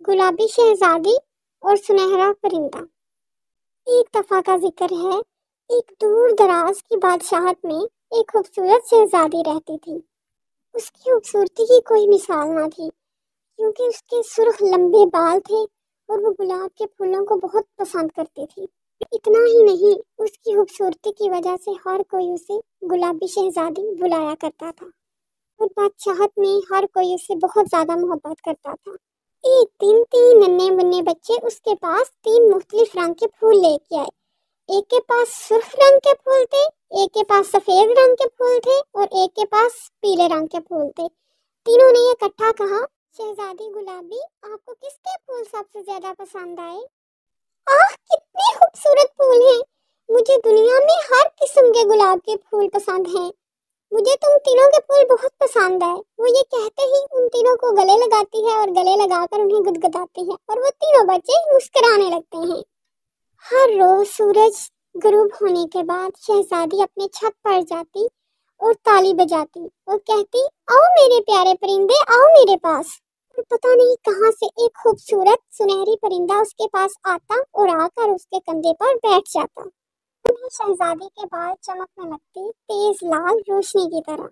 گلابی شہزادی اور سنہرا پرندہ۔ ایک دفعہ کا ذکر ہے، ایک دور دراز کی بادشاہت میں ایک خوبصورت شہزادی رہتی تھی۔ اس کی خوبصورتی کی کوئی مثال نہ تھی، کیونکہ اس کے سرخ لمبے بال تھے اور وہ گلاب کے پھولوں کو بہت پسند کرتی تھی۔ اتنا ہی نہیں، اس کی خوبصورتی کی وجہ سے ہر کوئی اسے گلابی شہزادی بلایا کرتا تھا اور بادشاہت میں ہر کوئی اسے بہت زیادہ محبت کرتا تھا۔ ایک دن 3 ننھے منھے بچے اس کے پاس 3 مختلف رنگ کے پھول لے کے آئے۔ ایک کے پاس سرخ رنگ کے پھول تھے، ایک کے پاس سفید رنگ کے پھول تھے اور ایک کے پاس پیلے رنگ کے پھول تھے۔ تینوں نے اکٹھا کہا، شہزادی گلابی، آپ کو کس کے پھول سب سے زیادہ پسند آئے؟ آہ، کتنے خوبصورت پھول ہیں! مجھے دنیا میں ہر قسم کے گلاب کے پھول پسند ہیں۔ مجھے تم تینوں کے پھول بہت پسند آئے۔ وہ یہ کہتے ہی ان تینوں کو گلے لگاتی ہے اور گلے لگا کر انہیں گدگداتی ہے اور وہ تینوں بچے مسکرانے لگتے ہیں۔ ہر روز سورج غروب ہونے کے بعد شہزادی اپنے چھت پر جاتی اور تالی بجاتی اور کہتی، آؤ میرے پیارے پرندے، آؤ میرے پاس۔ اور پتہ نہیں کہاں سے ایک خوبصورت سنہری پرندہ اس کے پاس آتا اور آ کر اس کے کندھے پر بیٹھ جاتا۔ شہزادی کے بال چمکنے لگتے، تیز لال روشنی کی طرح۔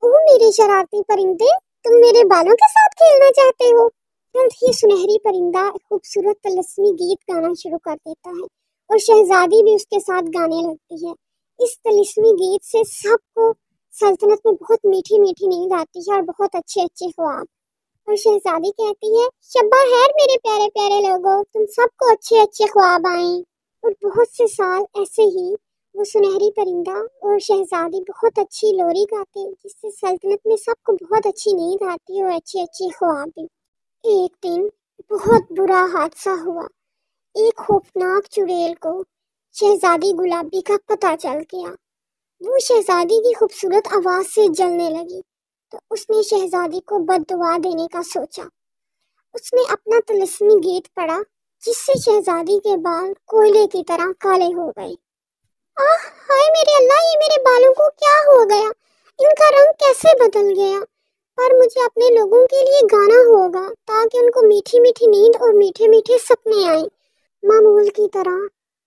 اوہ میرے شرارتی پرندے، تم میرے بالوں کے ساتھ کھیلنا چاہتے ہو؟ جلد ہی سنہری پرندہ خوبصورت طلسمی گیت گانا شروع کر دیتا ہے اور شہزادی بھی اس کے ساتھ گانے لگتی ہے۔ اس طلسمی گیت سے سب کو سلطنت میں بہت میٹھی میٹھی نیند آتی ہے اور بہت اچھے اچھے خواب۔ اور شہزادی کہتی ہے، شبہ خیر میرے پیارے پیارے لوگوں، تم سب کو اچھے اچھے خواب آئیں۔ اور بہت سے سال ایسے ہی وہ سنہری پرندہ اور شہزادی بہت اچھی لوری گاتے، جس سے سلطنت میں سب کو بہت اچھی نیند آتی اور اچھے اچھے خواب بھی۔ ایک دن بہت برا حادثہ ہوا۔ ایک خوفناک چڑیل کو شہزادی گلابی کا پتہ چل گیا۔ وہ شہزادی کی خوبصورت آواز سے جلنے لگی تو اس نے شہزادی کو بد دعا دینے کا سوچا۔ اس نے اپنا طلسمی گیت پڑھا، جس سے شہزادی کے بال کوئلے کی طرح کالے ہو گئے۔ آہ ہائے میرے اللہ، یہ میرے بالوں کو کیا ہو گیا؟ ان کا رنگ کیسے بدل گیا؟ پر مجھے اپنے لوگوں کے لیے گانا ہوگا تاکہ ان کو میٹھی میٹھی نیند اور میٹھے میٹھے سپنے آئیں۔ معمول کی طرح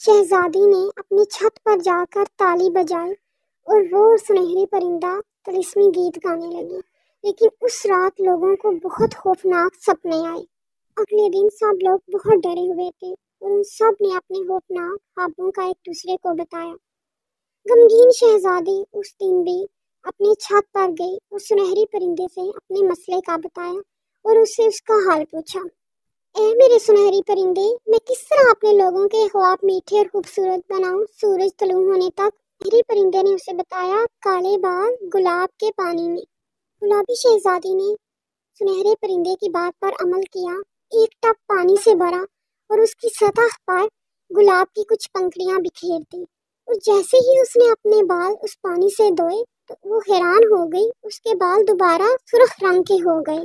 شہزادی نے اپنی چھت پر جا کر تالی بجائی اور وہ سنہری پرندہ طلسمی گیت گانے لگی، لیکن اس رات لوگوں کو بہت خوفناک سپنے آئے۔ اگلے دن سب لوگ بہت ڈرے ہوئے تھے اور ان سب نے اپنے خوفناک خوابوں کا ایک دوسرے کو بتایا۔ غمگین شہزادی اس دن بھی اپنے چھت پر گئی اور سنہری پرندے سے اپنے مسئلے کا بتایا اور اس سے اس کا حال پوچھا۔ اے میرے سنہری پرندے، میں کس طرح اپنے لوگوں کے خواب میٹھے اور خوبصورت بناؤں سورج طلوع ہونے تک؟ سنہری پرندے نے اسے بتایا، کالے بال گلاب کے پانی میں۔ گلابی شہزادی نے سنہرے پرندے کی بات پر عمل کیا، ایک ٹب پانی سے بھرا اور اس کی سطح پر گلاب کی کچھ پنکھڑیاں بکھیر دی، اور جیسے ہی اس نے اپنے بال اس پانی سے دھوئے تو وہ حیران ہو گئی، اس کے بال دوبارہ سرخ رنگ کے ہو گئے۔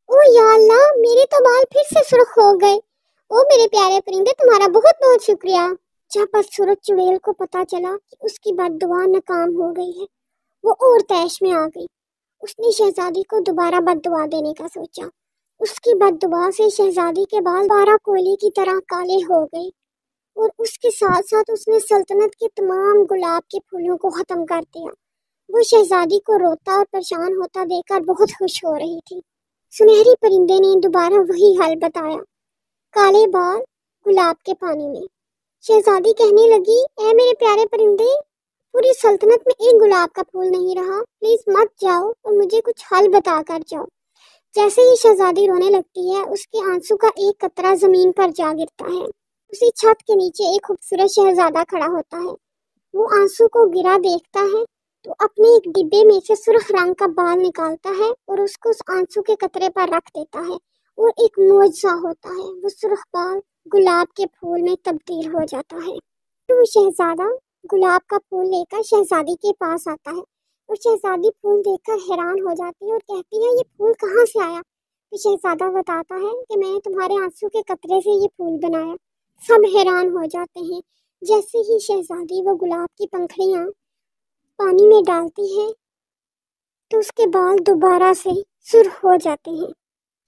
او یا اللہ، میرے تو بال پھر سے سرخ ہو گئے۔ او میرے پیارے پرندے، تمہارا بہت بہت شکریہ۔ جب بدصورت چڑیل کو پتا چلا کہ اس کی بد دعا ناکام ہو گئی ہے، وہ اور طیش میں آ گئی۔ اس نے شہزادی کو دوبارہ بد دعا دینے کا سوچا۔ اس کی بد دعا سے شہزادی کے بال دوبارہ کوئلے کی طرح کالے ہو گئے اور اس کے ساتھ ساتھ اس نے سلطنت کے تمام گلاب کے پھولوں کو ختم کر دیا۔ وہ شہزادی کو روتا اور پریشان ہوتا دیکھ کر بہت خوش ہو رہی تھی۔ سنہری پرندے نے دوبارہ وہی حل بتایا، کالے بال گلاب کے پانی میں۔ شہزادی کہنے لگی، اے میرے پیارے پرندے، پوری سلطنت میں ایک گلاب کا پھول نہیں رہا، پلیز مت جاؤ اور مجھے کچھ حل بتا کر جاؤ۔ جیسے ہی شہزادی رونے لگتی ہے، اس کے آنسو کا ایک قطرہ زمین پر جا گرتا ہے۔ اسی چھت کے نیچے ایک خوبصورت شہزادہ کھڑا ہوتا ہے۔ وہ آنسو کو گرا دیکھتا ہے تو اپنے ایک ڈبے میں سے سرخ رنگ کا بال نکالتا ہے اور اس کو اس آنسو کے قطرے پر رکھ دیتا ہے اور ایک معجزہ ہوتا ہے، وہ سرخ بال گلاب کے پھول میں تبدیل ہو جاتا ہے۔ وہ شہزادہ گلاب کا پھول لے کر شہزادی کے پاس آتا ہے اور شہزادی پھول دیکھ کر حیران ہو جاتی ہے اور کہتی ہے، یہ پھول کہاں سے آیا؟ تو شہزادہ بتاتا ہے کہ میں نے تمہارے آنسو کے قطرے سے یہ پھول بنایا۔ سب حیران ہو جاتے ہیں۔ جیسے ہی شہزادی وہ گلاب کی پنکھڑیاں پانی میں ڈالتی ہے تو اس کے بال دوبارہ سے سرخ ہو جاتے ہیں۔